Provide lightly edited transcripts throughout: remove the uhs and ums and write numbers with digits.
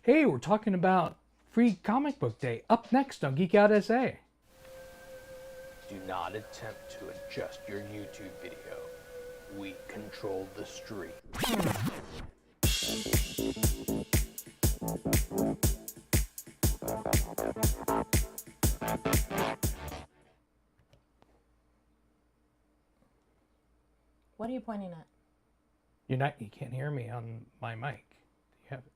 Hey, we're talking about Free Comic Book Day. Up next on Geek Out SA. Do not attempt to adjust your YouTube video. We control the stream. What are you pointing at? You can't hear me on my mic. You have it?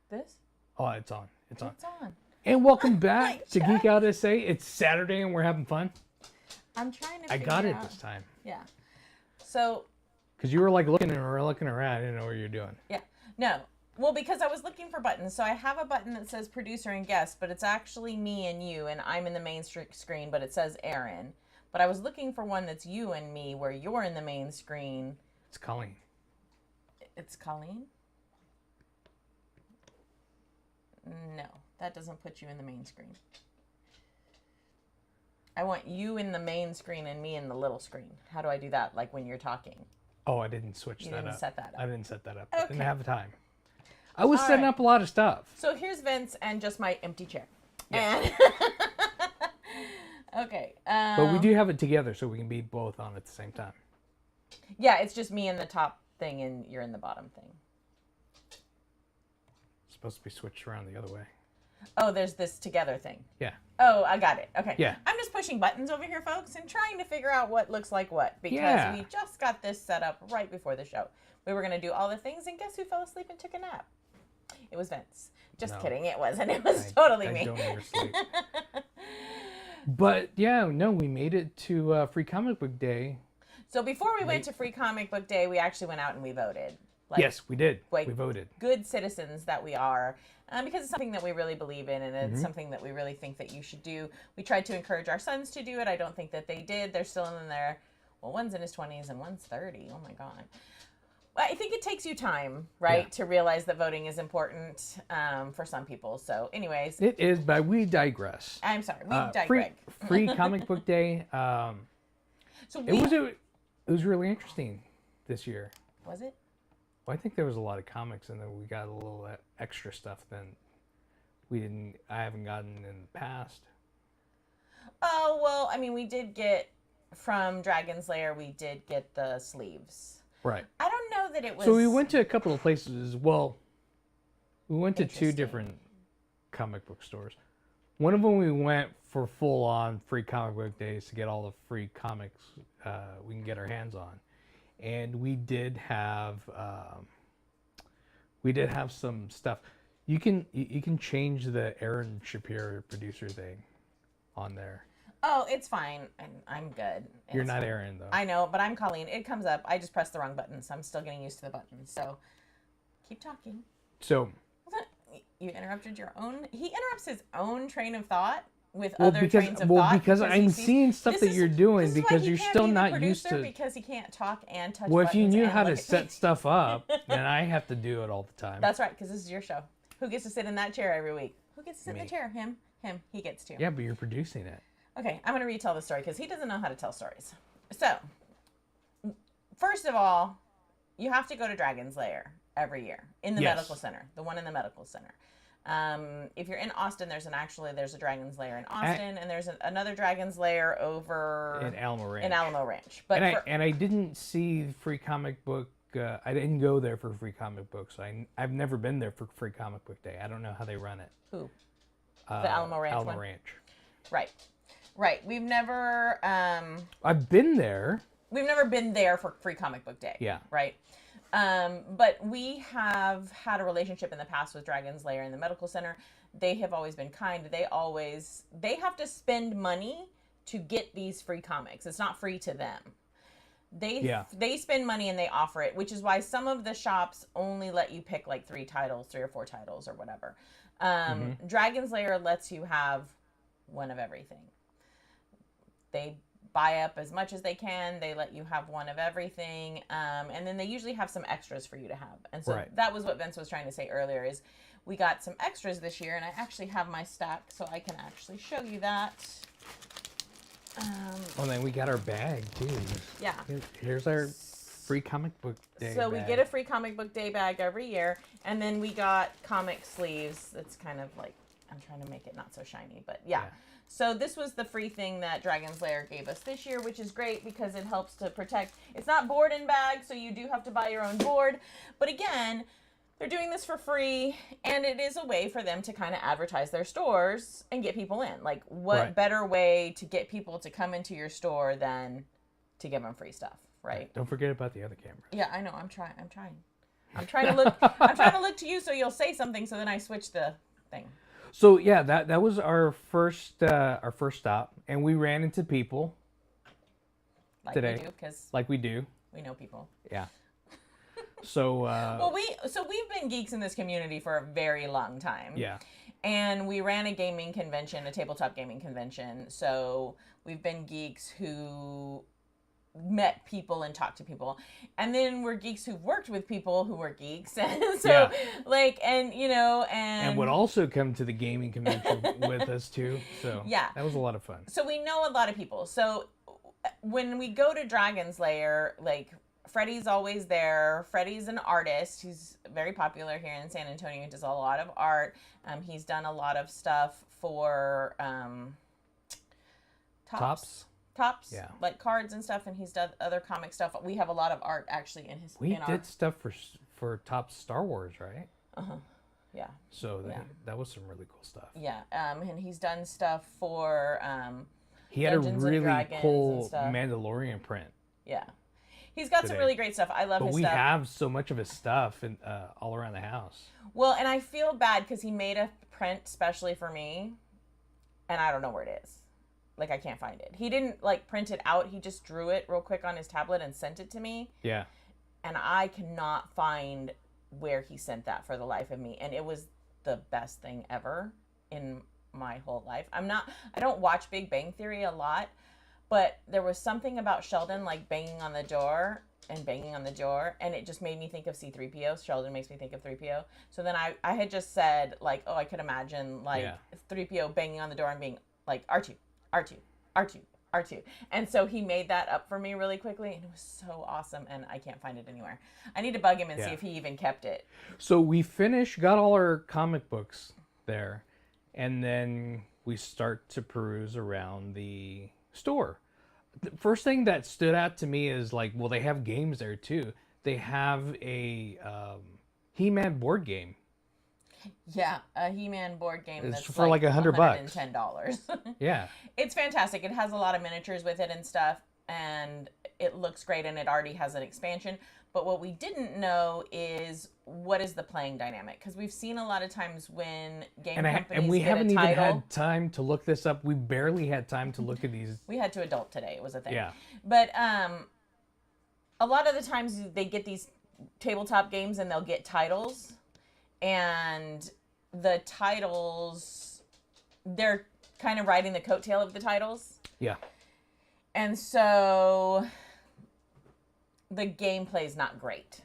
This? Oh, it's on. It's on. It's on. And welcome back to Geek Out SA. It's Saturday and we're having fun. I'm trying to I figure got it out. this time. Yeah. So. Because you were like looking around. I didn't know what you were doing. Yeah. No. Well, because I was looking for buttons. So I have a button that says producer and guest, but it's actually me and you, and I'm in the main screen, but it says Aaron. But I was looking for one that's you and me, where you're in the main screen. It's Colleen. It's Colleen? No, that doesn't put you in the main screen. I want you in the main screen and me in the little screen. How do I do that? Like when you're talking. Oh, I didn't switch You that didn't up. set that up. I didn't set that up. Okay. I didn't have the time. I was All setting right. up a lot of stuff. So here's Vince and just my empty chair. Yeah. And okay. But we do have it together so we can be both on at the same time. Yeah, it's just me in the top thing and you're in the bottom thing. It's supposed to be switched around the other way. Oh, there's this together thing. Yeah. Oh, I got it. Okay. Yeah. I'm just pushing buttons over here, folks, and trying to figure out what looks like what. Because Yeah. we just got this set up right before the show. We were going to do all the things, and guess who fell asleep and took a nap? It was Vince. Just No. kidding. It wasn't. It was totally me. I don't ever sleep. But yeah, no, we made it to Free Comic Book Day. So before we went to Free Comic Book Day, we actually went out and we voted. Like, Yes, we did. like, we voted. good citizens that we are, because it's something that we really believe in, and it's something that we really think that you should do. We tried to encourage our sons to do it. I don't think that they did. They're still in there. Well, one's in his 20s and one's 30. Oh my God. Well, I think it takes you time, right, to realize that voting is important for some people. So anyways. It is, but we digress. I'm sorry. We digress. Free Comic Book Day. So It was really interesting this year. Was it? Well, I think there was a lot of comics, and then we got a little extra stuff than I haven't gotten in the past. Oh, well, I mean, we did get, from Dragon's Lair, we did get the sleeves. Right. I don't know that it was... So we went to a couple of places. Well, we went to two Interesting. different comic book stores. One of them we went for full-on Free Comic Book Days to get all the free comics we can get our hands on. And we did have some stuff. You can change the Aaron Shapiro producer thing on there. Oh, it's fine. I'm good. You're It's not fine. Aaron though. I know, but I'm Colleen. It comes up. I just pressed the wrong button, so I'm still getting used to the buttons. So keep talking. So You interrupted your own... He interrupts his own train of thought with other trains of thought. because I'm he sees- seeing stuff This that is- you're doing this is why because he you're can't still be the not used producer, to. because he can't talk and touch Well, if you buttons knew and how to look at set me. stuff up, then I have to do it all the time. That's right, because this is your show. Who gets to sit in that chair every week? Who gets to sit in Me. the chair? Him. He gets to. Yeah, but you're producing it. Okay, I'm going to retell the story because he doesn't know how to tell stories. So, first of all, you have to go to Dragon's Lair every year in the Yes. medical center, the one in the medical center. If you're in Austin, there's a Dragon's Lair in Austin, and there's another Dragon's Lair over In Alamo Ranch. in Alamo Ranch. But And I didn't see Free Comic Book. I didn't go there for Free Comic Books. I've never been there for Free Comic Book Day. I don't know how they run it. who? The Alamo Ranch Alamo one? Ranch. Right. We've never I've been there. been there for Free Comic Book Day. Yeah. Right. But we have had a relationship in the past with Dragon's Lair in the medical center. They have always been kind. They have to spend money to get these free comics. It's not free to them. They spend money and they offer it, which is why some of the shops only let you pick like 3 or 4 titles or whatever. Dragon's Lair lets you have one of everything. They buy up as much as they can. They let you have one of everything. And then they usually have some extras for you to have. And so Right. that was what Vince was trying to say earlier is we got some extras this year, and I actually have my stack so I can actually show you that. Oh, then we got our bag too. Yeah. Here's our free comic book day. So bag. we get a free comic book day bag every year, and then we got comic sleeves. That's kind of like, I'm trying to make it not so shiny, but yeah. So this was the free thing that Dragon's Lair gave us this year, which is great because it helps to protect. It's not board and bag, so you do have to buy your own board. But again, they're doing this for free, and it is a way for them to kind of advertise their stores and get people in. Like, what better way to get people to come into your store than to give them free stuff, right? Don't forget about the other cameras. Yeah, I know. I'm trying to look. I'm trying to look to you so you'll say something. So then I switch the thing. So yeah, that was our first stop, and we ran into people Like today, we do, because like we do. we know people. Yeah. So Well, we've been geeks in this community for a very long time. yeah. And we ran a gaming convention, a tabletop gaming convention. So we've been geeks who met people and talked to people, and then we're geeks who've worked with people who were geeks, and so and would also come to the gaming convention with us too. So yeah, that was a lot of fun. So we know a lot of people. So when we go to Dragon's Lair, like, Freddie's always there. Freddie's an artist. He's very popular here in San Antonio. He does a lot of art. He's done a lot of stuff for Tops, yeah, like cards and stuff, and he's done other comic stuff. We have a lot of art actually in his. We did stuff for Tops Star Wars, right? Yeah. So that was some really cool stuff. Yeah. And he's done stuff for. He had Dungeons a and really Dragons cool and stuff. Mandalorian print. Yeah. He's got some really great stuff. I love his But we stuff. have so much of his stuff in, all around the house. Well, and I feel bad because he made a print specially for me, and I don't know where it is. Like, I can't find it. He didn't, like, print it out. He just drew it real quick on his tablet and sent it to me. Yeah. And I cannot find where he sent that for the life of me. And it was the best thing ever in my whole life. I don't watch Big Bang Theory a lot, but there was something about Sheldon, like, banging on the door, and it just made me think of C-3PO. Sheldon makes me think of 3PO. So then I had just said, like, oh, I could imagine, like, 3PO banging on the door and being like, R2, R2, R2, R2. And so he made that up for me really quickly, and it was so awesome, and I can't find it anywhere. I need to bug him and see if he even kept it. So we got all our comic books there, and then we start to peruse around the store. The first thing that stood out to me is, like, well, they have games there too. They have a He-Man board game. Yeah, a He-Man board game it's that's for like $100. $110. Yeah. It's fantastic. It has a lot of miniatures with it and stuff, and it looks great, and it already has an expansion. But what we didn't know is what is the playing dynamic, because we've seen a lot of times when game companies and we get haven't a title, even had time to look this up. We barely had time to look at these. We had to adult today. It was a thing. Yeah. But a lot of the times they get these tabletop games and they'll get titles, and the titles, they're kind of riding the coattail of the titles. Yeah. And so the gameplay is not great.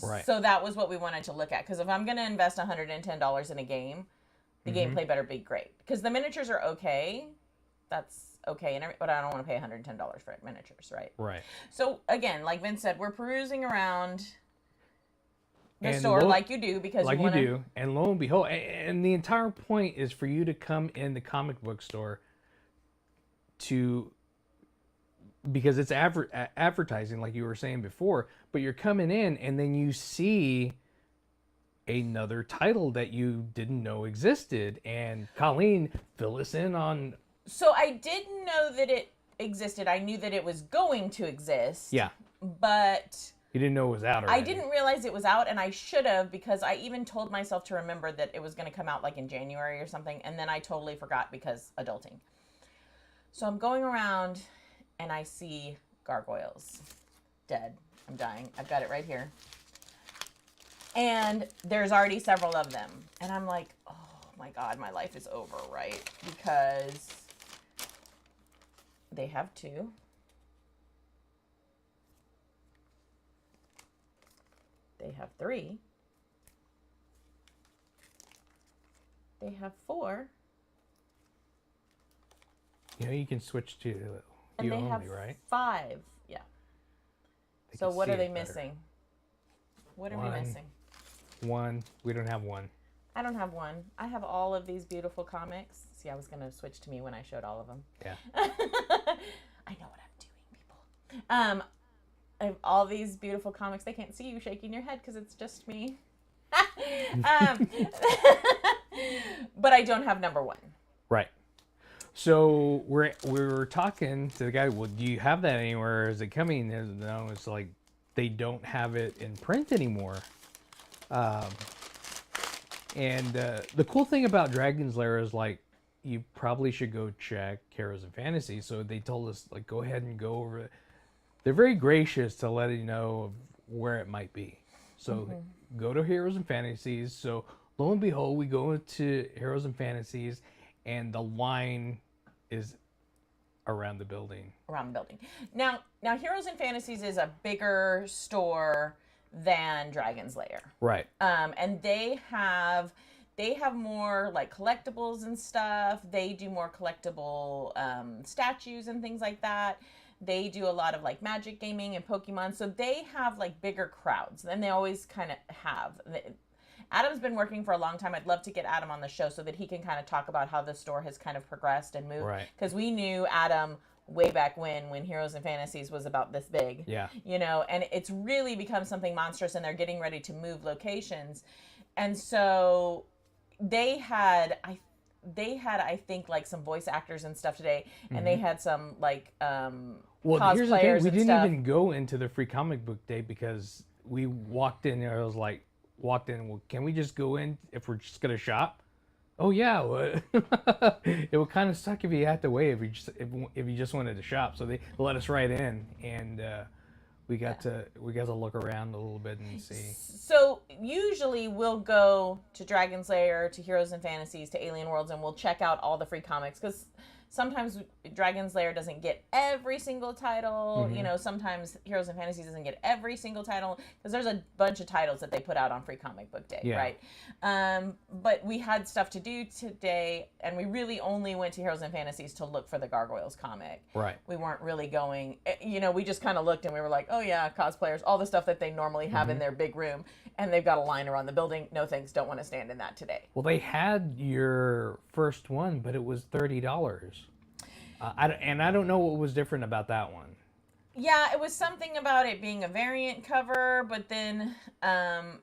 Right. So that was what we wanted to look at. Because if I'm going to invest $110 in a game, the gameplay better be great. Because the miniatures are okay. That's okay. But I don't want to pay $110 for miniatures, right? Right. So again, like Vince said, we're perusing around the store like you do, because like you do. And lo and behold, and the entire point is for you to come in the comic book store because it's advertising, like you were saying before, but you're coming in and then you see another title that you didn't know existed. And Colleen, fill us in on. So I didn't know that it existed. I knew that it was going to exist. Yeah. But you didn't know it was out already. I didn't realize it was out, and I should have, because I even told myself to remember that it was going to come out like in January or something, and then I totally forgot because adulting. So I'm going around and I see gargoyles. Dead. I'm dying. I've got it right here. And there's already several of them. And I'm like, oh my God, my life is over, right? Because they have two. They have three. They have four. You know, you can switch to and you they only, have right? 5. Yeah. So could what see are they it better. missing? What are One. we missing? One. We don't have one. I don't have one. I have all of these beautiful comics. See, I was going to switch to me when I showed all of them. Yeah. I know what I'm doing, people. I have all these beautiful comics. They can't see you shaking your head because it's just me. But I don't have number one. Right. So we were talking to the guy. Well, do you have that anywhere? Is it coming? No, it's like they don't have it in print anymore. And the cool thing about Dragon's Lair is like you probably should go check Heroes and Fantasies. So they told us like go ahead and go over it. They're very gracious to let you know of where it might be. So go to Heroes and Fantasies. So lo and behold, we go into Heroes and Fantasies, and the line is around the building. Around the building. Now, Heroes and Fantasies is a bigger store than Dragon's Lair. Right. And they have more like collectibles and stuff. They do more collectible statues and things like that. They do a lot of like Magic gaming and Pokemon. So they have like bigger crowds than they always kind of have. Adam's been working for a long time. I'd love to get Adam on the show so that he can kind of talk about how the store has kind of progressed and moved. Right. Because we knew Adam way back when Heroes and Fantasies was about this big. Yeah. You know, and it's really become something monstrous, and they're getting ready to move locations. And so they had I think like some voice actors and stuff today, and they had some like Well, here's the thing. cosplayers We and didn't stuff. even go into the free comic book day because we walked in there. I was like, well, can we just go in if we're just going to shop? Oh, yeah. Well, it would kind of suck if you had to wait if you just wanted to shop. So they let us right in, and we got to look around a little bit and see. So usually we'll go to Dragon's Lair, to Heroes and Fantasies, to Alien Worlds, and we'll check out all the free comics because sometimes Dragon's Lair doesn't get every single title. You know, sometimes Heroes and Fantasies doesn't get every single title because there's a bunch of titles that they put out on Free Comic Book Day, right? But we had stuff to do today, and we really only went to Heroes and Fantasies to look for the Gargoyles comic. Right. We weren't really going, you know, we just kind of looked and we were like, oh yeah, cosplayers, all the stuff that they normally have in their big room, and they've got a line around the building. No thanks, don't want to stand in that today. Well, they had your first one, but it was $30. And I don't know what was different about that one. Yeah, it was something about it being a variant cover, but then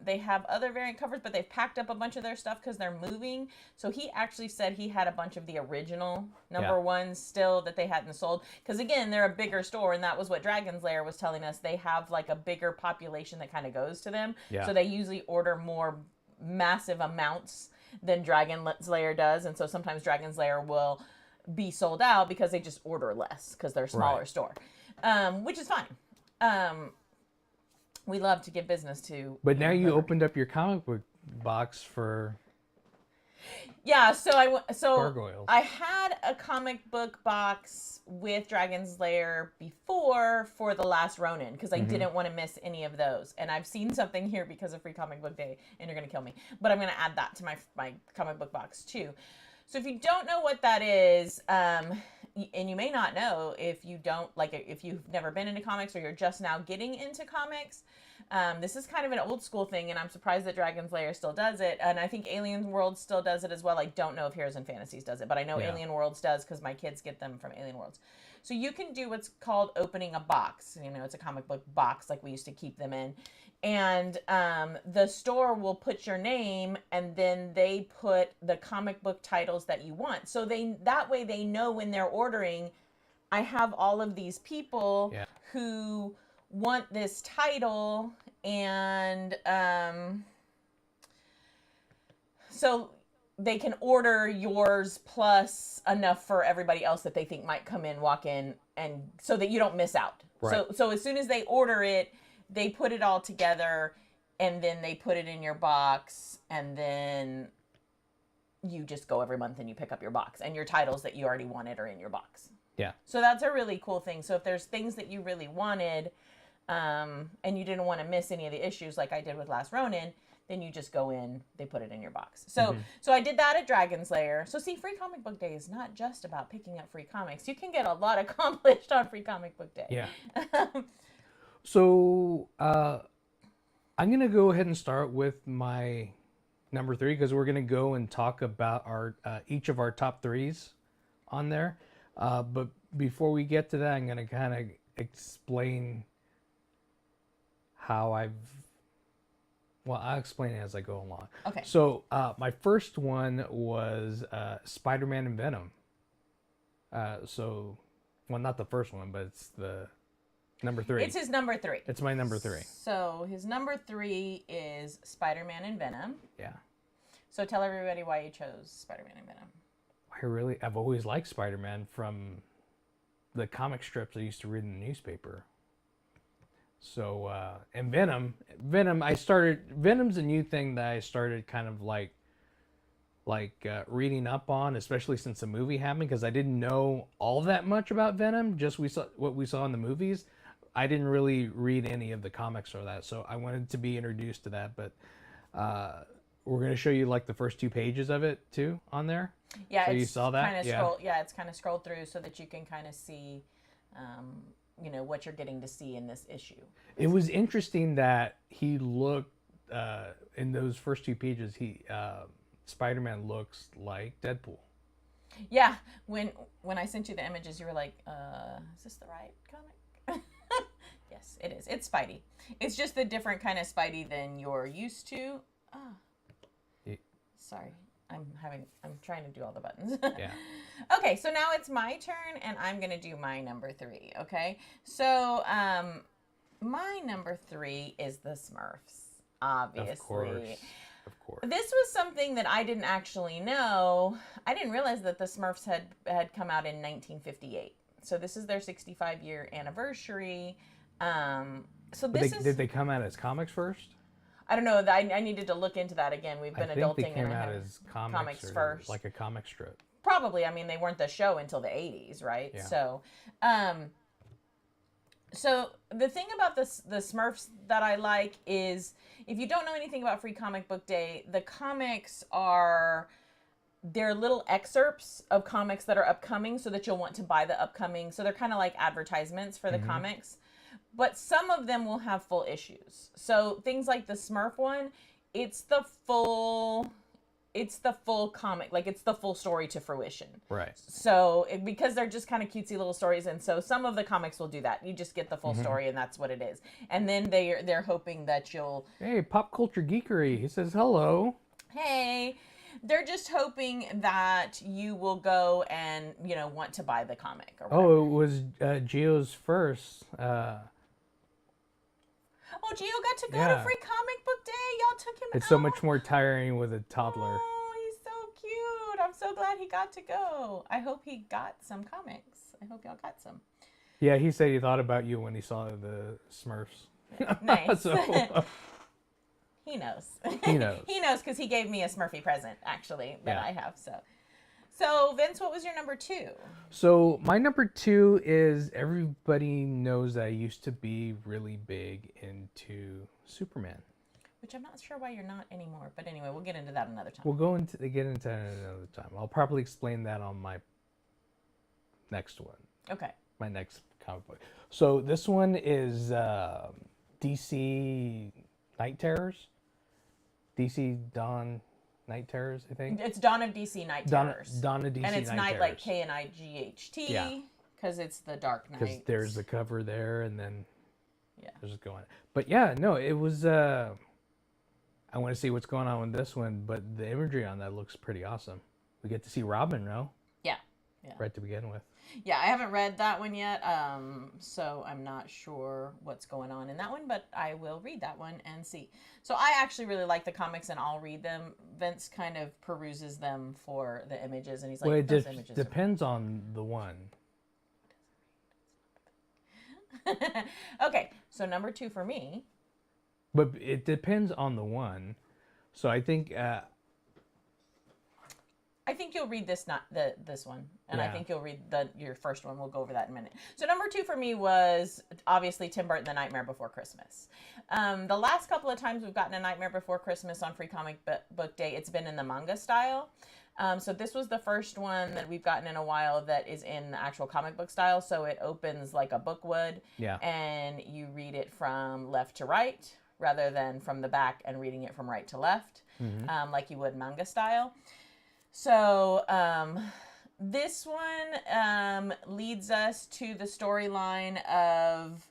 they have other variant covers, but they've packed up a bunch of their stuff because they're moving. So he actually said he had a bunch of the original number ones still that they hadn't sold. Because again, they're a bigger store, and that was what Dragon's Lair was telling us. They have like a bigger population that kind of goes to them. Yeah. So they usually order more massive amounts than Dragon's Lair does. And so sometimes Dragon's Lair will be sold out because they just order less because they're a smaller store, which is fine. We love to give business to. But now you opened up your comic book box for. Yeah, so Gargoyles. I had a comic book box with Dragon's Lair before for the last Ronin because I didn't want to miss any of those. And I've seen something here because of Free Comic Book Day, and you're gonna kill me. But I'm gonna add that to my comic book box too. So if you don't know what that is, and you may not know if you've never been into comics or you're just now getting into comics, this is kind of an old school thing, and I'm surprised that Dragon's Lair still does it, and I think Alien Worlds still does it as well. I don't know if Heroes and Fantasies does it, but I know Alien Worlds does because my kids get them from Alien Worlds. So you can do what's called opening a box. You know, it's a comic book box like we used to keep them in. And the store will put your name, and then they put the comic book titles that you want. So that way they know when they're ordering, I have all of these people who want this title, and so they can order yours plus enough for everybody else that they think might come in, walk in, and so that you don't miss out. Right. So as soon as they order it, they put it all together, and then they put it in your box, and then you just go every month and you pick up your box, and your titles that you already wanted are in your box. Yeah. So that's a really cool thing. So if there's things that you really wanted, and you didn't want to miss any of the issues like I did with Last Ronin, then you just go in, they put it in your box. So so I did that at Dragon's Lair. So see, Free Comic Book Day is not just about picking up free comics. You can get a lot accomplished on Free Comic Book Day. Yeah. So I'm gonna go ahead and start with my number 3 because we're gonna go and talk about our each of our top threes on there. But before we get to that, I'm gonna kind of explain how I've. Well, I'll explain it as I go along. Okay. So my first one was Spider-Man and Venom. Well, not the first one, but it's the number 3. It's his number 3. It's my number 3. So his number 3 is Spider-Man and Venom. Yeah. So tell everybody why you chose Spider-Man and Venom. I've always liked Spider-Man from the comic strips I used to read in the newspaper. So, and Venom's a new thing that I started kind of like reading up on, especially since the movie happened, because I didn't know all that much about Venom. Just what we saw in the movies. I didn't really read any of the comics or that, so I wanted to be introduced to that. But we're going to show you like the first 2 pages of it too on there. Yeah, so you saw that. It's kind of scrolled through so that you can kind of see, what you're getting to see in this issue. It was interesting that he looked in those first 2 pages. Spider-Man looks like Deadpool. Yeah, when I sent you the images, you were like, "Is this the right comic?" Yes, it is. It's Spidey. It's just the different kind of Spidey than you're used to. Sorry, I'm trying to do all the buttons. Yeah. Okay, so now it's my turn, and I'm gonna do my number 3. Okay, so my number 3 is the Smurfs. Obviously. Of course. This was something that I didn't actually know. I didn't realize that the Smurfs had come out in 1958. So this is their 65-year anniversary. Did they come out as comics first? I don't know. I needed to look into that again. We've been adulting. They came out as comics first, like a comic strip. Probably. I mean, they weren't the show until the 80s, right? Yeah. So the thing about the Smurfs that I like is, if you don't know anything about Free Comic Book Day, the comics they're little excerpts of comics that are upcoming so that you'll want to buy the upcoming. So they're kind of like advertisements for the comics. But some of them will have full issues. So things like the Smurf one, it's the full comic, like it's the full story to fruition. Right. So because they're just kind of cutesy little stories, and so some of the comics will do that. You just get the full story, and that's what it is. And then they're hoping that you'll. Hey, Pop Culture Geekery. He says hello. Hey. They're just hoping that you will go and want to buy the comic. Or whatever. Oh, it was Gio's first. Oh, Gio got to go to Free Comic Book Day. Y'all took him out. It's so much more tiring with a toddler. Oh, he's so cute. I'm so glad he got to go. I hope he got some comics. I hope y'all got some. Yeah, he said he thought about you when he saw the Smurfs. Nice. So, he knows. He knows. He knows because he gave me a Smurfy present, actually, that I have. So, Vince, what was your number 2? So, my number 2 is, everybody knows that I used to be really big into Superman. Which I'm not sure why you're not anymore. But anyway, we'll get into that another time. We'll get into that another time. I'll probably explain that on my next one. Okay. My next comic book. So, this one is DC Night Terrors. DC Dawn Night Terrors, I think. It's Dawn of DC Night Terrors. Dawn of DC Night Terrors. And it's Night like Knight. Yeah. Because it's the Dark Knight. Because there's the cover there, and then yeah, there's just going. But yeah, no, it was. I want to see what's going on with this one, but the imagery on that looks pretty awesome. We get to see Robin, no? Yeah. Right to begin with. Yeah, I haven't read that one yet, so I'm not sure what's going on in that one, but I will read that one and see. So I actually really like the comics, and I'll read them. Vince kind of peruses them for the images, and he's like, well, it those images depends on the one. Okay, so number 2 for me. But it depends on the one. So I think I think you'll read this this one, and I Yeah. think you'll read your first one. We'll go over that in a minute. So number 2 for me was obviously Tim Burton, The Nightmare Before Christmas. The last couple of times we've gotten a Nightmare Before Christmas on Free Comic Book Day, it's been in the manga style. So this was the first one that we've gotten in a while that is in the actual comic book style. So it opens like a book would, Yeah. and you read it from left to right rather than from the back and reading it from right to left, like you would manga style. So this one leads us to the storyline of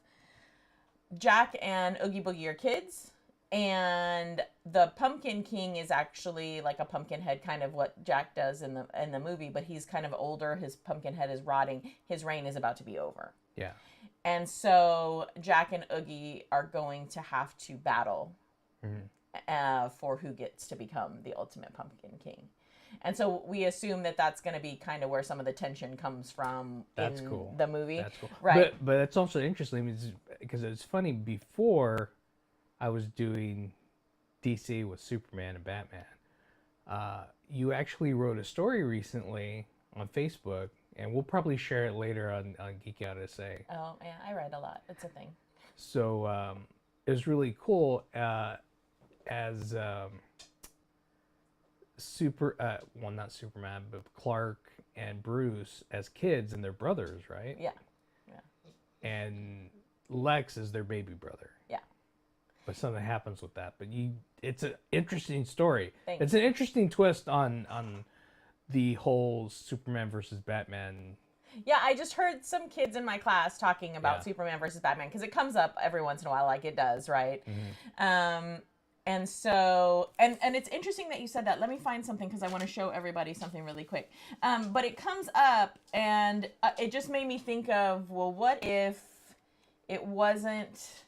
Jack and Oogie Boogie are kids, and the Pumpkin King is actually like a pumpkin head, kind of what Jack does in the movie, but he's kind of older. His pumpkin head is rotting. His reign is about to be over. Yeah. And so Jack and Oogie are going to have to battle for who gets to become the ultimate Pumpkin King. And so we assume that that's going to be kind of where some of the tension comes from That's in cool. the movie. That's cool. Right. But it's also interesting because it's funny, before I was doing DC with Superman and Batman, you actually wrote a story recently on Facebook, and we'll probably share it later on Geek Out SA. Oh, yeah, I read a lot. It's a thing. So it was really cool as not Superman, but Clark and Bruce as kids and their brothers, right? Yeah. And Lex is their baby brother. Yeah. But something happens with that. But it's an interesting story. Thanks. It's an interesting twist on the whole Superman versus Batman. Yeah, I just heard some kids in my class talking about Superman versus Batman, because it comes up every once in a while, like it does, right? And so, and it's interesting that you said that. Let me find something, because I want to show everybody something really quick. But it comes up, and it just made me think of, well, what if it wasn't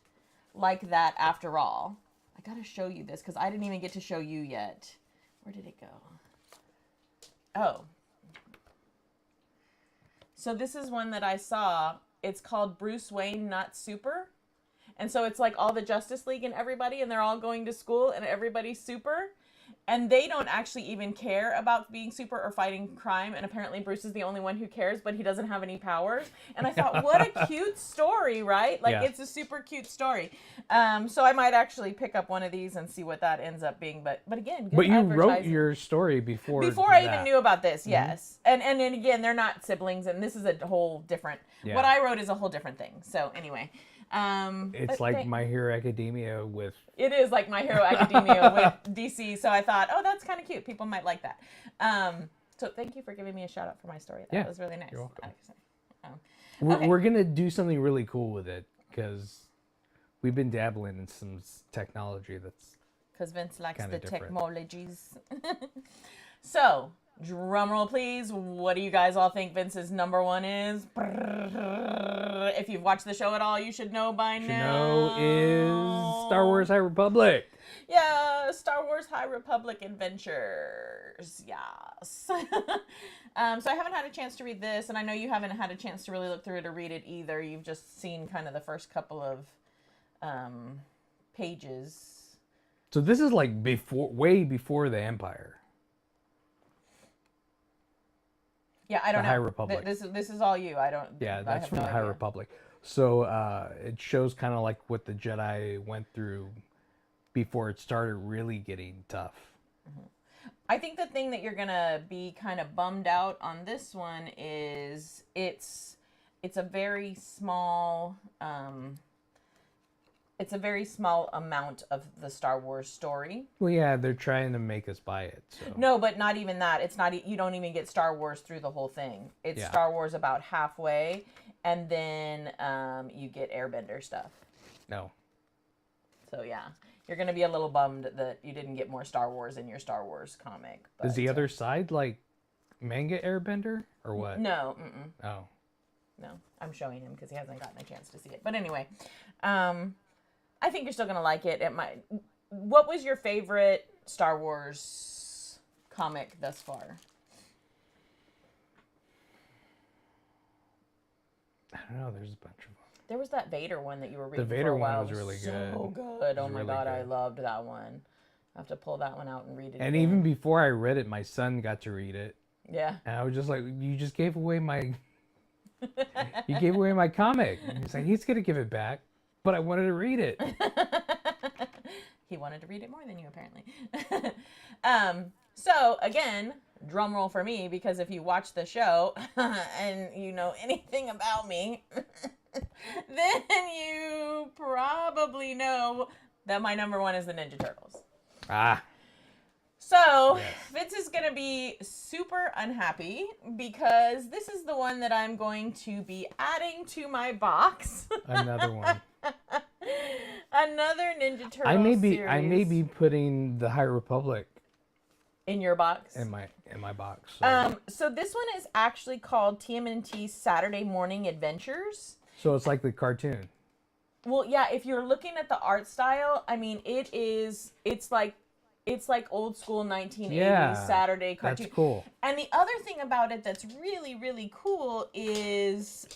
like that after all? I got to show you this, because I didn't even get to show you yet. Where did it go? Oh. So this is one that I saw. It's called Bruce Wayne Not Super. And so it's like all the Justice League and everybody, and they're all going to school, and everybody's super. And they don't actually even care about being super or fighting crime. And apparently Bruce is the only one who cares, but he doesn't have any powers. And I thought, what a cute story, right? Like, it's a super cute story. So I might actually pick up one of these and see what that ends up being. But again, good But you wrote advertising. your story before I even knew about this, yes. And again, they're not siblings, and this is a whole different... Yeah. What I wrote is a whole different thing. So anyway... It's like My Hero Academia with... It is like My Hero Academia with DC, so I thought, oh, that's kind of cute. People might like that. So thank you for giving me a shout out for my story. That was really nice. You're welcome. Okay. We're going to do something really cool with it, because we've been dabbling in some technology that's... Because Vince likes kinda the different. technologies. So, drum roll please. What do you guys all think Vince's number one is? If you've watched the show at all, you should know by now. Is Star Wars High Republic. Yeah, Star Wars High Republic Adventures. Yes. So I haven't had a chance to read this, and I know you haven't had a chance to really look through it or read it either. You've just seen kind of the first couple of pages. So this is like way before the Empire. Yeah, I don't know. High Republic. This is all you. I don't. Yeah, I that's have from no the High idea. Republic. So it shows kind of like what the Jedi went through before it started really getting tough. I think the thing that you're gonna be kind of bummed out on this one is it's a very small amount of the Star Wars story. Well, yeah, they're trying to make us buy it. So. No, but not even that. It's not. You don't even get Star Wars through the whole thing. It's Star Wars about halfway, and then you get Airbender stuff. No. So yeah, you're gonna be a little bummed that you didn't get more Star Wars in your Star Wars comic. But, Is the other side like manga Airbender or what? No. Oh. No, I'm showing him because he hasn't gotten a chance to see it. But anyway, I think you're still gonna like it. It might. What was your favorite Star Wars comic thus far? I don't know. There's a bunch of them. There was that Vader one that you were reading. The Vader for a while. one was really good. So good. Oh my really god, I good. loved that one. I have to pull that one out and read it. And again. even before I read it, my son got to read it. Yeah. And I was just like, you just gave away my... you gave away my comic. And he's like, he's going to give it back. But I wanted to read it. He wanted to read it more than you, apparently. So, again, drum roll for me, because if you watch the show and you know anything about me, then you probably know that my number one is the Ninja Turtles. Ah. So, Yes. Vince is going to be super unhappy because this is the one that I'm going to be adding to my box. Another one. Another Ninja Turtles I may series be putting the High Republic in your box. in my box. So. So this one is actually called TMNT Saturday Morning Adventures. So it's like the cartoon. Well, yeah, if you're looking at the art style, I mean, it's like old school 1980s Yeah, Saturday cartoon. That's cool. And the other thing about it that's really, really cool is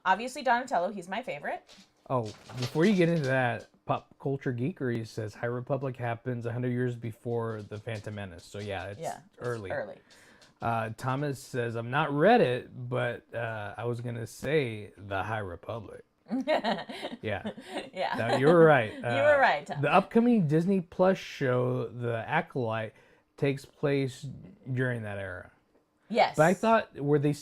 obviously Donatello, he's my favorite. Oh, before you get into that, Pop Culture Geekery says High Republic happens 100 years before the Phantom Menace. So yeah, it's early. Early. Thomas says, I've not read it, but I was going to say the High Republic. Yeah. Yeah. No, you were right. You were right, Thomas. The upcoming Disney Plus show, The Acolyte, takes place during that era. Yes. But I thought, were they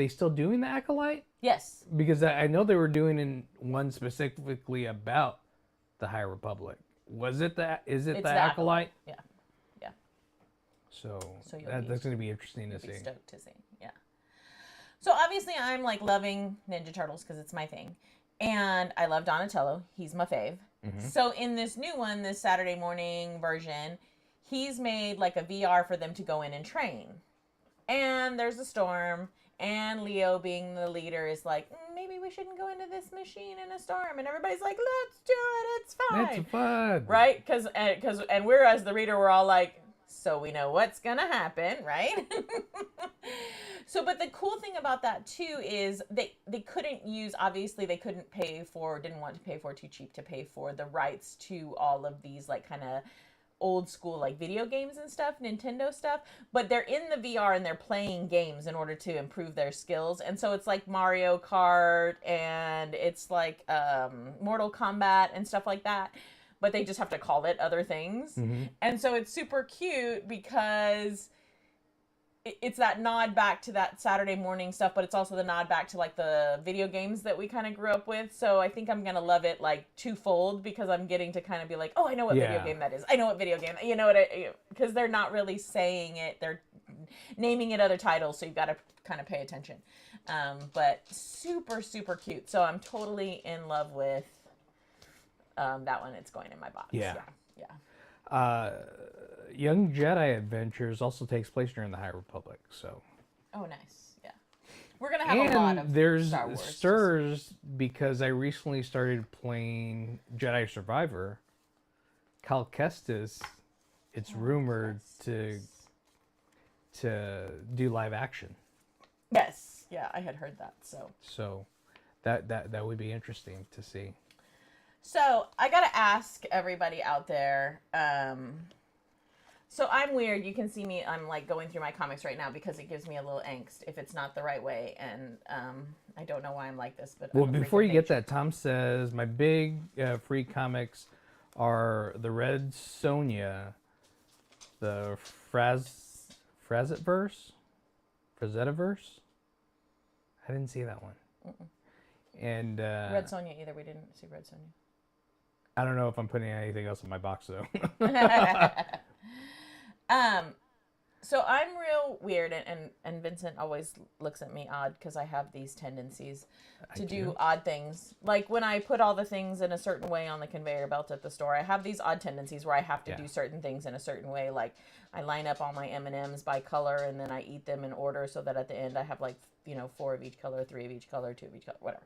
still doing The Acolyte? Yes. Because I know they were doing one specifically about the High Republic. Is it the Acolyte? Yeah. Yeah. So you'll that's going to be interesting to Be see. stoked to see. Yeah. So obviously I'm like loving Ninja Turtles because it's my thing. And I love Donatello. He's my fave. Mm-hmm. So in this new one, this Saturday morning version, he's made like a VR for them to go in and train. And there's a storm. And Leo, being the leader, is like, maybe we shouldn't go into this machine in a storm. And everybody's like, let's do it. It's fine. It's fun. Right? And we're, as the reader, we're all like, so we know what's going to happen, right? So, but the cool thing about that, too, is they couldn't use, obviously, they couldn't didn't want to pay for, too cheap to pay for the rights to all of these, like, kind of old school, like, video games and stuff, Nintendo stuff, but they're in the VR and they're playing games in order to improve their skills. And so it's like Mario Kart and it's like Mortal Kombat and stuff like that, but they just have to call it other things. Mm-hmm. And so it's super cute because it's that nod back to that Saturday morning stuff, but it's also the nod back to like the video games that we kind of grew up with. So I think I'm going to love it like twofold because I'm getting to kind of be like, oh, I know what video game that is. I know what video game, you know what because they're not really saying it. They're naming it other titles. So you've got to kind of pay attention. But super, super cute. So I'm totally in love with that one. It's going in my box. Yeah. Yeah. Young Jedi Adventures also takes place during the High Republic. So. Oh, nice. Yeah. We're going to have a lot of there's Star Wars. stirs because I recently started playing Jedi Survivor. Cal Kestis, it's rumored to do live action. Yes. Yeah, I had heard that. So that would be interesting to see. So I got to ask everybody out there. So I'm weird. You can see me. I'm like going through my comics right now because it gives me a little angst if it's not the right way. And I don't know why I'm like this. But Well, before you get that, Tom says my big free comics are the Red Sonja, the Frazzetverse. I didn't see that one. Mm-mm. And Red Sonja either. We didn't see Red Sonja. I don't know if I'm putting anything else in my box though. So I'm real weird, and Vincent always looks at me odd because I have these tendencies to do odd things. Like when I put all the things in a certain way on the conveyor belt at the store, I have these odd tendencies where I have to do certain things in a certain way. Like I line up all my M&Ms by color, and then I eat them in order so that at the end I have like 4 of each color, 3 of each color, 2 of each color, whatever.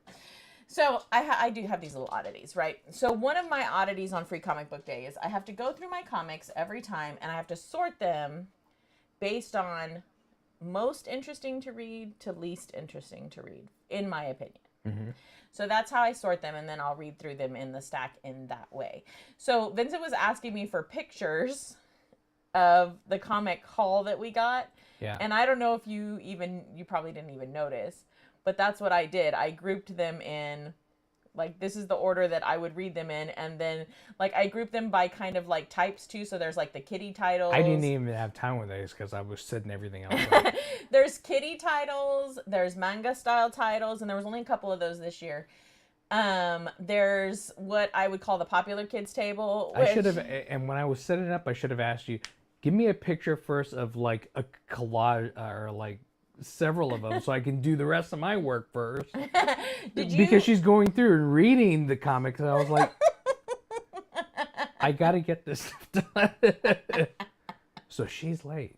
So I do have these little oddities, right? So one of my oddities on Free Comic Book Day is I have to go through my comics every time, and I have to sort them based on most interesting to read to least interesting to read, in my opinion. So that's how I sort them, and then I'll read through them in the stack in that way. So Vincent was asking me for pictures of the comic haul that we got. Yeah. And I don't know if you probably didn't even notice, but that's what I did. I grouped them in, like, this is the order that I would read them in, and then, like, I grouped them by kind of, like, types, too. So there's, like, the kiddie titles. I didn't even have time with these because I was setting everything else up. There's kiddie titles, there's manga-style titles, and there was only a couple of those this year. There's what I would call the popular kids table. I should have, and when I was setting it up, I should have asked you, give me a picture first of, like, a collage, or, like, several of them so I can do the rest of my work first. Because she's going through and reading the comics, and I was like, I gotta get this stuff done. So she's late.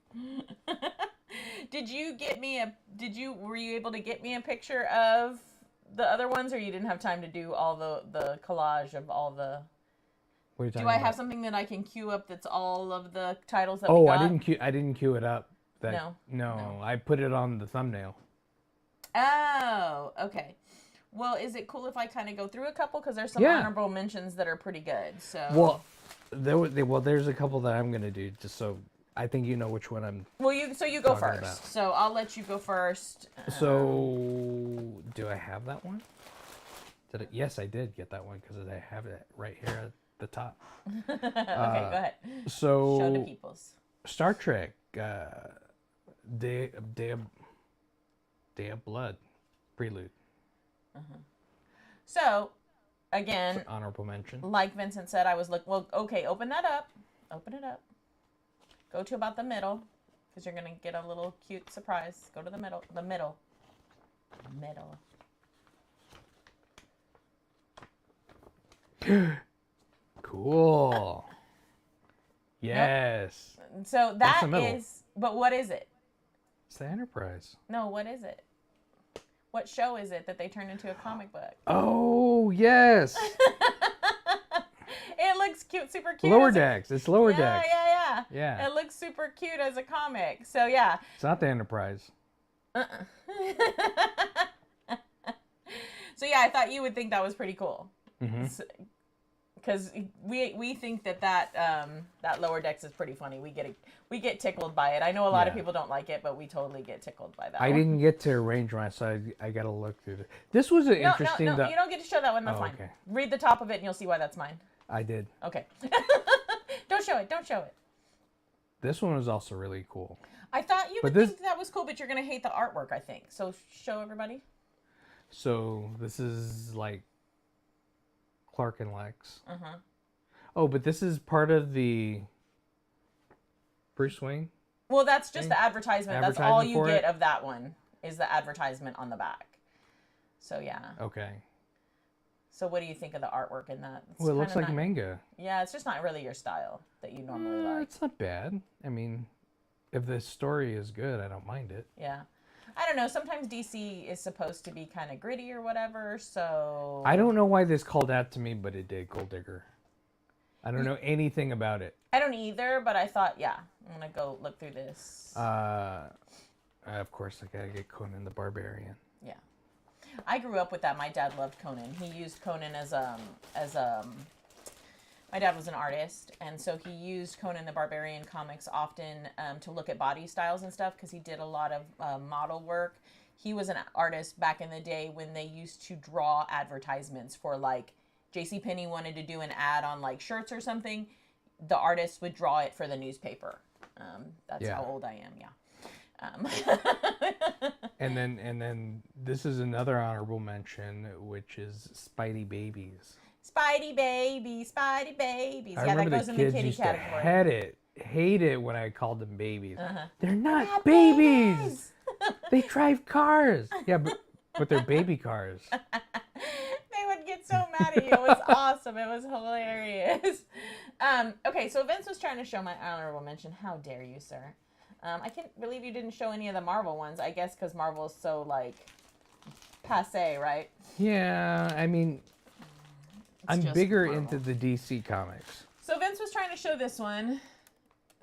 Were you able to get me a picture of the other ones, or you didn't have time to do all the collage of all the... What are you talking Do I about? have something that I can queue up that's all of the titles that we got? I didn't queue it up. No, I put it on the thumbnail. Oh, okay. Well, is it cool if I kind of go through a couple? Because there's some honorable mentions that are pretty good. So. There's a couple that I'm gonna do just so I think you know which one I'm. Well, you go first. About. So I'll let you go first. So do I have that one? Yes, I did get that one because I have it right here at the top. Okay, go ahead. So show the peoples. Star Trek, Day of Blood, prelude. So, again, honorable mention. Like Vincent said, I was well, okay, open that up. Open it up. Go to about the middle, because you're going to get a little cute surprise. Go to the middle. The middle. Middle. Cool. Yes. Nope. So that is, but what is it? It's the Enterprise. No, what is it? What show is it that they turned into a comic book? Oh, yes. It looks cute, super cute. Lower Decks. It's Lower Decks. Yeah. It looks super cute as a comic. So, yeah. It's not the Enterprise. So, yeah, I thought you would think that was pretty cool. Mm-hmm. Because we think that Lower Decks is pretty funny. We get tickled by it. I know a lot of people don't like it, but we totally get tickled by that. I didn't get to arrange mine, so I got to look through it. This was an interesting. No, you don't get to show that one. That's fine. Okay. Read the top of it, and you'll see why that's mine. I did. Okay. Don't show it. Don't show it. This one was also really cool. I thought you would think that was cool, but you're gonna hate the artwork, I think. So show everybody. So this is like Clark and Lex. Uh-huh. Oh, but this is part of the Bruce Wayne? Well, that's just the advertisement. That's all you get it? of that one is the advertisement on the back. So, yeah. Okay. So what do you think of the artwork in that? Well, it looks like manga. Yeah, it's just not really your style that you normally like. It's not bad. I mean, if the story is good, I don't mind it. Yeah. I don't know. Sometimes DC is supposed to be kind of gritty or whatever, so... I don't know why this called out to me, but it did, Gold Digger. I don't know anything about it. I don't either, but I thought, yeah, I'm going to go look through this. Of course, I gotta get Conan the Barbarian. Yeah. I grew up with that. My dad loved Conan. He used Conan as my dad was an artist, and so he used Conan the Barbarian comics often to look at body styles and stuff because he did a lot of model work. He was an artist back in the day when they used to draw advertisements for, like, JCPenney wanted to do an ad on, like, shirts or something. The artist would draw it for the newspaper. That's how old I am, And then this is another honorable mention, which is Spidey Babies. Spidey babies. I Yeah, that remember goes the in the kids kitty used category. to hate it when I called them babies. Uh-huh. They're not babies. They drive cars. Yeah, but they're baby cars. They would get so mad at you. It was awesome. It was hilarious. Okay, so Vince was trying to show my honorable mention. How dare you, sir? I can't believe you didn't show any of the Marvel ones. I guess because Marvel is so, like, passe, right? Yeah, I mean, I'm bigger into the DC comics. So Vince was trying to show this one.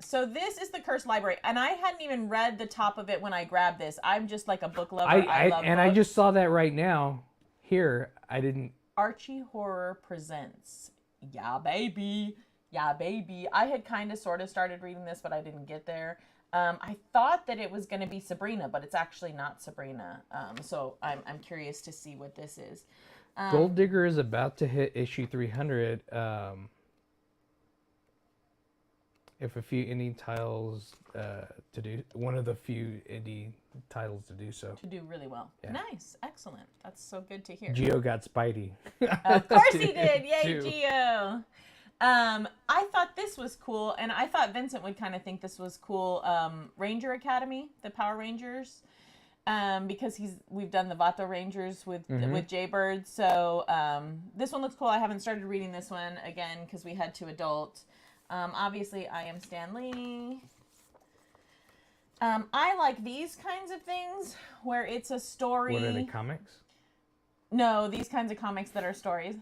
So this is the Cursed Library, and I hadn't even read the top of it when I grabbed this. I'm just like a book lover. I love books. I just saw that right now. here I didn't. Archie Horror Presents. Yeah, baby. Yeah, baby. I had kind of sort of started reading this, but I didn't get there. I thought that it was going to be Sabrina, but it's actually not Sabrina. So I'm curious to see what this is. Gold Digger is about to hit issue 300. If a few indie titles to do, one of the few indie titles to do so. To do really well. Yeah. Nice. Excellent. That's so good to hear. Geo got Spidey. Of course he did. Yay, Geo. I thought this was cool, and I thought Vincent would kind of think this was cool. Ranger Academy, the Power Rangers, because we've done the Vato Rangers with Jaybird. So this one looks cool. I haven't started reading this one again because we had 2 adults. Obviously, I am Stan Lee. I like these kinds of things where it's a story. What are they, comics? No, these kinds of comics that are stories.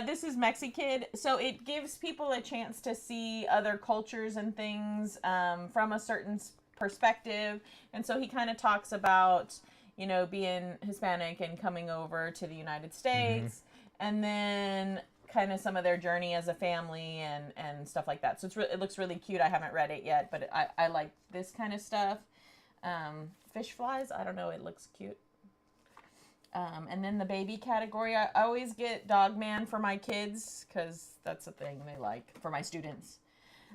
This is Mexikid. So it gives people a chance to see other cultures and things from a certain perspective. And so he kind of talks about, you know, being Hispanic and coming over to the United States. And then kind of some of their journey as a family and stuff like that. So it looks really cute. I haven't read it yet, but I like this kind of stuff. Fish flies, I don't know, it looks cute. And then the baby category, I always get Dog Man for my kids because that's a thing they like, for my students.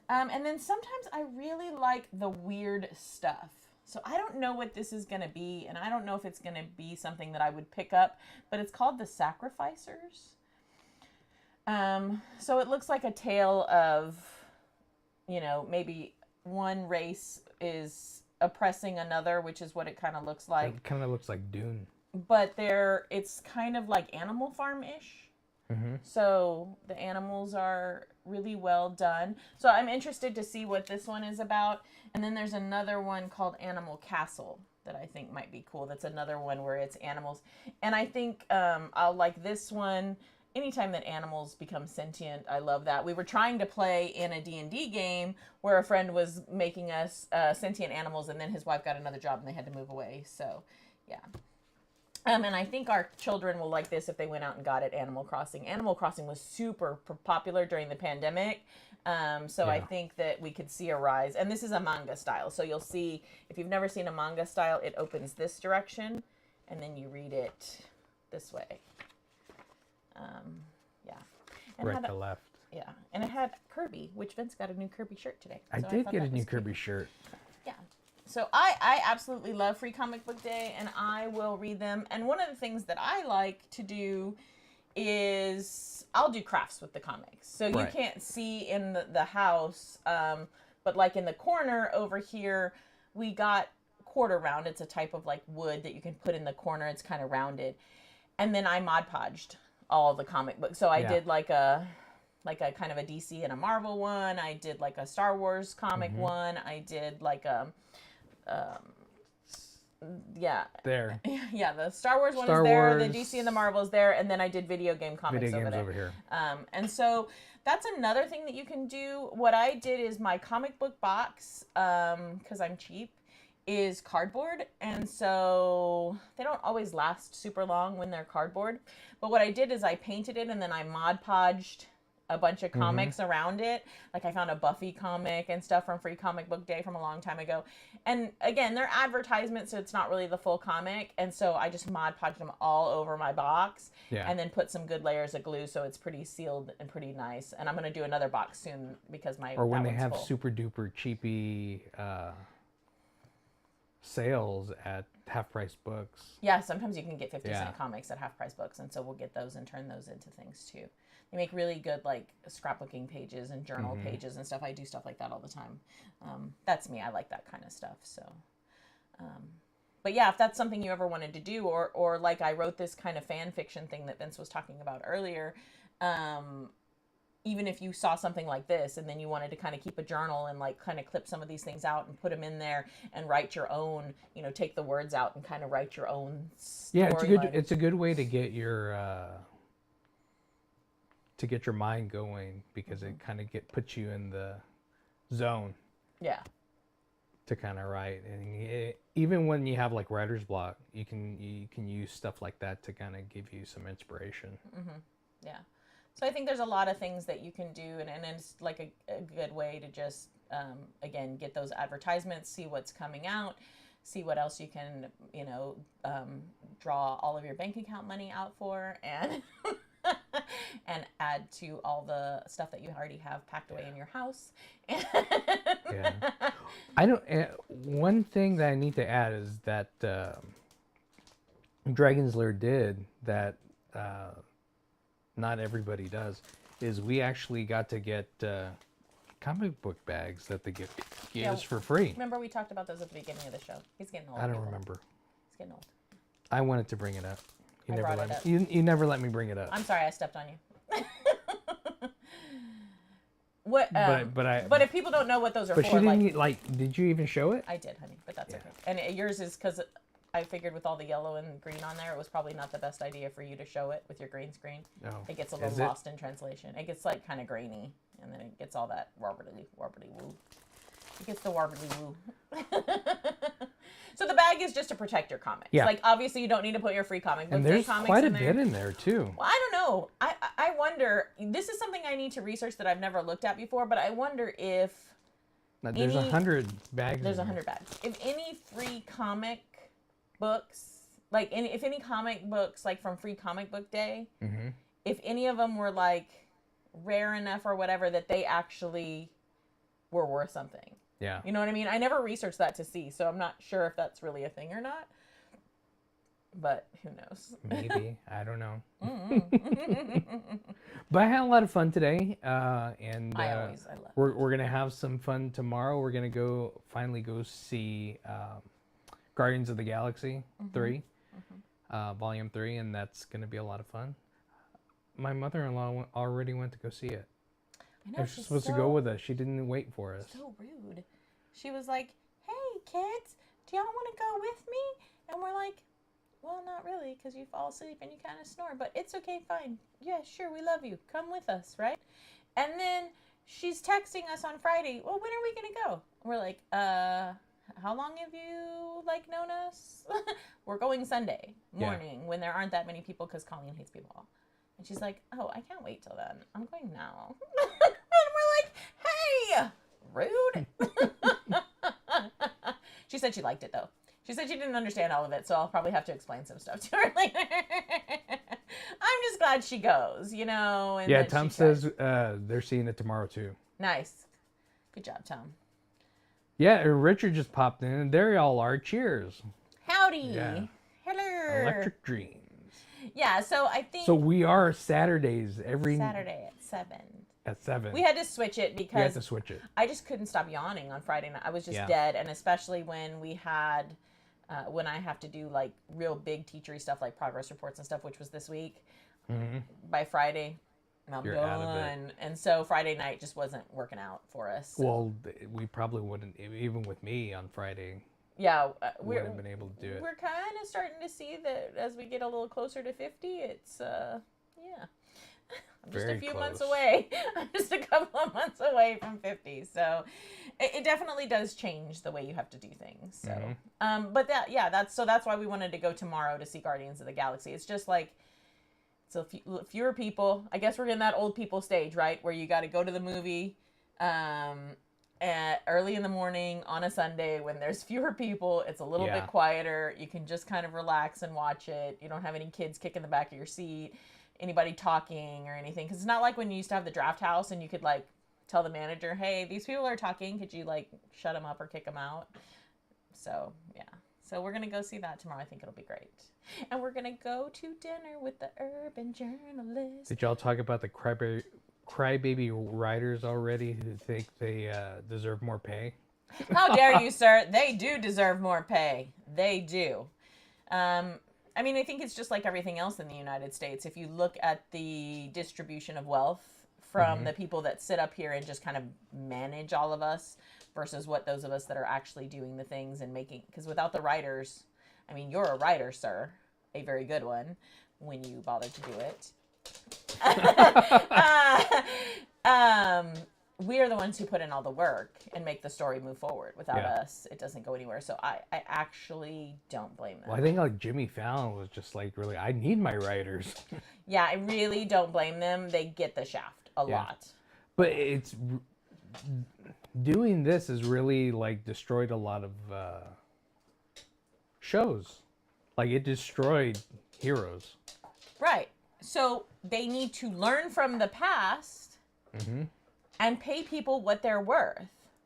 And then sometimes I really like the weird stuff. So I don't know what this is going to be, and I don't know if it's going to be something that I would pick up, but it's called The Sacrificers. So it looks like a tale of, you know, maybe one race is oppressing another, which is what it kind of looks like. It kind of looks like Dune. But it's kind of like Animal Farm-ish. So the animals are really well done. So I'm interested to see what this one is about. And then there's another one called Animal Castle that I think might be cool. That's another one where it's animals. And I think I'll like this one. Anytime that animals become sentient, I love that. We were trying to play in a D&D game where a friend was making us sentient animals, and then his wife got another job and they had to move away. So, yeah. And I think our children will like this if they went out and got it, Animal Crossing. Animal Crossing was super popular during the pandemic. So yeah. I think that we could see a rise. And this is a manga style. So you'll see, if you've never seen a manga style, it opens this direction. And then you read it this way. Yeah. And right to left. Yeah. And it had Kirby, which Vince got a new Kirby shirt today. I did get a new Kirby shirt. Yeah. So I absolutely love Free Comic Book Day, and I will read them. And one of the things that I like to do is I'll do crafts with the comics. So you can't see in the house, but like in the corner over here, we got quarter round. It's a type of like wood that you can put in the corner. It's kind of rounded. And then I Mod Podged all the comic books. So I did like a kind of a DC and a Marvel one. I did like a Star Wars comic one. I did like there. Yeah, the Star Wars one is there, the DC and the Marvel is there, and then I did video game comics over here. And so that's another thing that you can do. What I did is my comic book box, because I'm cheap, is cardboard, and so they don't always last super long when they're cardboard. But what I did is I painted it, and then I Mod Podged a bunch of comics around it. Like I found a Buffy comic and stuff from Free Comic Book Day from a long time ago. And again, they're advertisements, so it's not really the full comic. And so I just Mod Podged them all over my box and then put some good layers of glue so it's pretty sealed and pretty nice. And I'm going to do another box soon because or when they have super duper cheapy sales at half price books. Yeah, sometimes you can get 50-cent comics at half price books, and so we'll get those and turn those into things too. They make really good like scrapbooking pages and journal pages and stuff. I do stuff like that all the time. That's me. I like that kind of stuff. So, but yeah, if that's something you ever wanted to do, or like I wrote this kind of fan fiction thing that Vince was talking about earlier, even if you saw something like this and then you wanted to kind of keep a journal and like kind of clip some of these things out and put them in there and write your own, you know, take the words out and kind of write your own story. Yeah, it's a good way to get your mind going, because it kind of puts you in the zone. Yeah. to kind of write, and even when you have like writer's block, you can use stuff like that to kind of give you some inspiration. Yeah. So I think there's a lot of things that you can do, and it's like a good way to just, again, get those advertisements, see what's coming out, see what else you can, draw all of your bank account money out for, and and add to all the stuff that you already have packed away in your house. Yeah. I don't. One thing that I need to add is that Dragon's Lair did that. Not everybody does. Is we actually got to get comic book bags that they gave us for free. Remember we talked about those at the beginning of the show. He's getting old. I don't remember. He's getting old. I wanted to bring it up. You I never brought let it me. up. You never let me bring it up. I'm sorry, I stepped on you. What? But if people don't know what those are but for, she didn't Did you even show it? I did, honey, but that's okay. And yours is because I figured with all the yellow and green on there, it was probably not the best idea for you to show it with your green screen. No. It gets a little lost in translation. It gets like kind of grainy, and then it gets all that warbly woo. It gets the warbly woo. So the bag is just to protect your comics. Yeah. Like obviously you don't need to put your free comic book And there's comics quite a in there. bit in there too. Well, I don't know. I wonder. This is something I need to research that I've never looked at before. But I wonder if There's 100 bags. there's 100 bags. If any free comic books, if any comic books like from Free Comic Book Day, if any of them were like rare enough or whatever that they actually were worth something. Yeah. You know what I mean? I never researched that to see, so I'm not sure if that's really a thing or not. But who knows? Maybe. I don't know. But I had a lot of fun today, and I love it. we're gonna have some fun tomorrow. We're gonna finally go see Guardians of the Galaxy 3, Volume 3, and that's gonna be a lot of fun. My mother-in-law already went to go see it. I know, she's supposed to go with us. She didn't wait for us. So rude. She was like, "Hey kids, do y'all want to go with me?" And we're like, "Well, not really, because you fall asleep and you kind of snore, but it's okay, fine. Yeah, sure, we love you. Come with us, right?" And then she's texting us on Friday, "Well, when are we going to go?" We're like, how long have you, known us?" "We're going Sunday morning when there aren't that many people because Colleen hates people." And she's like, "Oh, I can't wait till then. I'm going now." And we're like, "Hey, rude." She said she liked it, though. She said she didn't understand all of it, so I'll probably have to explain some stuff to her later. I'm just glad she goes, And yeah, Tom says they're seeing it tomorrow, too. Nice. Good job, Tom. Yeah, Richard just popped in, and there y'all are. Cheers. Howdy. Yeah. Hello. Electric Dreams. Yeah, so I think... So we are Saturdays every... Saturday at 7. At 7. We had to switch it because... We had to switch it. I just couldn't stop yawning on Friday night. I was just dead, and especially when we had... when I have to do, real big teachery stuff, like progress reports and stuff, which was this week. By Friday, I'm You're done. out of it. And so Friday night just wasn't working out for us. So. Well, we probably wouldn't, even with me on Friday. Yeah, we wouldn't have been able to do it. We're kind of starting to see that as we get a little closer to 50, it's, I'm just Very a few close. months away. I'm just a couple of months away from 50. So it definitely does change the way you have to do things. So, but that's why we wanted to go tomorrow to see Guardians of the Galaxy. It's just so fewer people. I guess we're in that old people stage, right? Where you got to go to the movie, early in the morning on a Sunday when there's fewer people. It's a little bit quieter. You can just kind of relax and watch it. You don't have any kids kicking the back of your seat, anybody talking or anything. Because it's not like when you used to have the draft house and you could tell the manager, "Hey, these people are talking. Could you shut them up or kick them out?" So yeah. So we're gonna go see that tomorrow. I think it'll be great. And we're gonna go to dinner with the urban journalist. Did y'all talk about the crybaby writers already who think they deserve more pay? How dare you, sir? They do deserve more pay. They do. I mean, I think it's just like everything else in the United States. If you look at the distribution of wealth from the people that sit up here and just kind of manage all of us versus what those of us that are actually doing the things and making, because without the writers, I mean, you're a writer, sir, a very good one when you bother to do it. we are the ones who put in all the work and make the story move forward. Without us, it doesn't go anywhere. So I actually don't blame them. Well, I think like Jimmy Fallon was just like, really, I need my writers. Yeah, I really don't blame them. They get the shaft a lot. But it's doing this has really like destroyed a lot of shows. Like it destroyed heroes. Right. So they need to learn from the past and pay people what they're worth.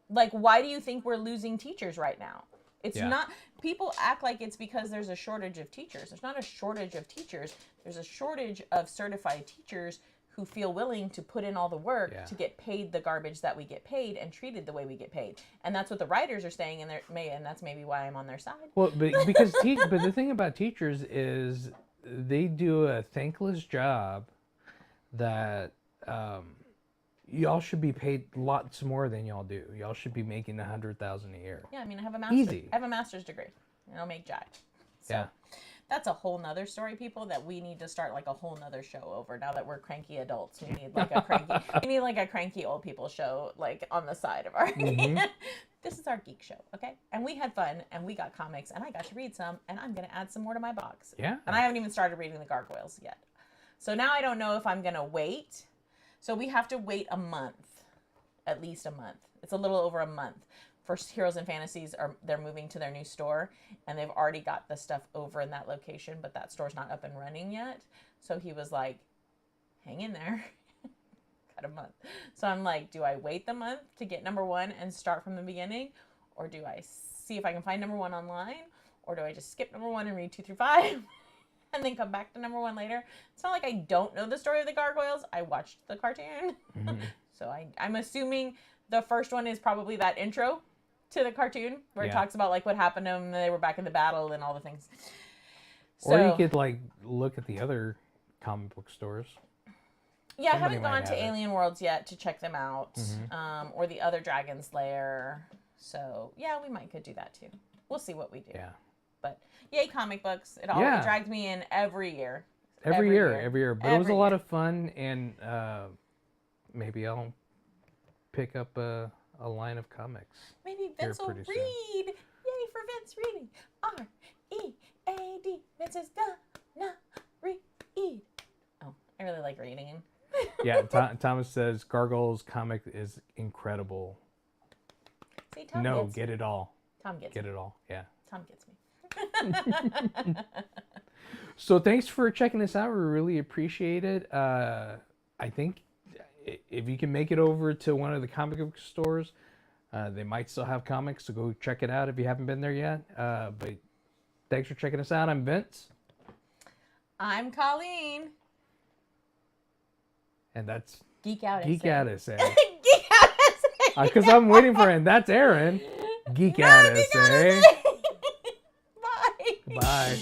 Like, why do you think we're losing teachers right now? It's not, people act like it's because there's a shortage of teachers. There's not a shortage of teachers. There's a shortage of certified teachers who feel willing to put in all the work to get paid the garbage that we get paid and treated the way we get paid. And that's what the writers are saying, and that's maybe why I'm on their side. Well, but because but the thing about teachers is they do a thankless job that y'all should be paid lots more than y'all do. Y'all should be making $100,000 a year. Yeah, I mean, I have a master's. Easy. I have a master's degree, and I'll make jive. So that's a whole nother story, people, that we need to start like a whole nother show over. Now that we're cranky adults, we need like a cranky old people show like on the side of our. This is our geek show, okay? And we had fun, and we got comics, and I got to read some, and I'm gonna add some more to my box. Yeah. And I haven't even started reading the Gargoyles yet, so now I don't know if I'm gonna wait. So we have to wait a month, at least a month. It's a little over a month. First Heroes and Fantasies they're moving to their new store, and they've already got the stuff over in that location, but that store's not up and running yet. So he was like, hang in there. Got a month. So I'm like, do I wait the month to get number 1 and start from the beginning? Or do I see if I can find number 1 online? Or do I just skip number 1 and read 2 through 5 and then come back to number 1 later? It's not like I don't know the story of the Gargoyles. I watched the cartoon. So I'm assuming the first one is probably that intro to the cartoon where it talks about like what happened to them. They were back in the battle and all the things. So, or you could like look at the other comic book stores. Yeah, Somebody I haven't might gone to have it. Alien Worlds yet to check them out, or the other Dragon's Lair. So yeah, we could do that too. We'll see what we do. Yeah. But yay, comic books! It always dragged me in every year. Every year. But it was a lot year. of fun, and maybe I'll pick up a line of comics. Maybe Vince will read. pretty soon. Yay for Vince reading. R-E-A-D. Vince is gonna read. Oh, I really like reading. Yeah, Thomas says Gargoyles comic is incredible. See, Tom No, gets get it all. Tom gets Get me. it all. Yeah. Tom gets me. So thanks for checking this out. We really appreciate it. I think if you can make it over to one of the comic book stores, they might still have comics, so go check it out if you haven't been there yet. But thanks for checking us out. I'm Vince. I'm Colleen. And that's Geek out. Geek at us, eh? Geek out. Because I'm waiting for it. That's Aaron. Geek at us, eh? Bye. Bye.